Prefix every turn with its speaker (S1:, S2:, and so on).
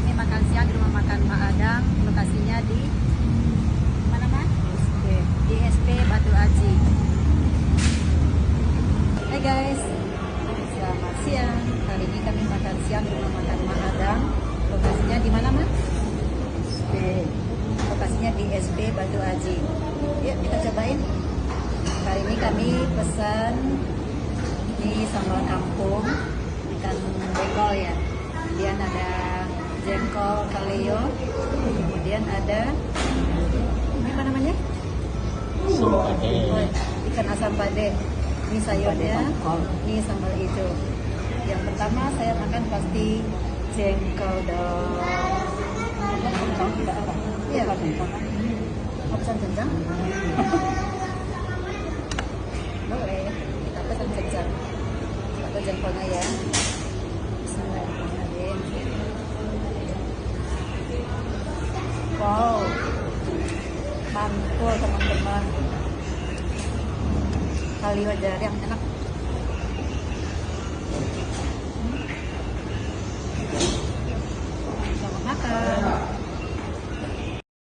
S1: kami makan siang di rumah makan Mak Adang. Lokasinya di mana, Mas? Di SP Batu Aji. Hai guys, selamat siang. Kali ini kami makan siang di rumah makan Mak Adang. Lokasinya di mana, Mas? Lokasinya di SP Batu Aji. Yuk kita cobain. Kali ini kami pesan ini sambal kampung, ikan jengkol ya. Kemudian ada jengkol kaleo. Kemudian ada ini apa namanya? Ikan asam pade. Ini sayurnya, ini sambal hijau. Yang pertama saya makan pasti jengkol dong. Iya, mau pesan jenjang? Boleh, kita pesan jenjang. Atau jengkolnya ya. Bismillahirrahmanirrahim. Wow, mantul teman-teman. Kalio jari yang enak.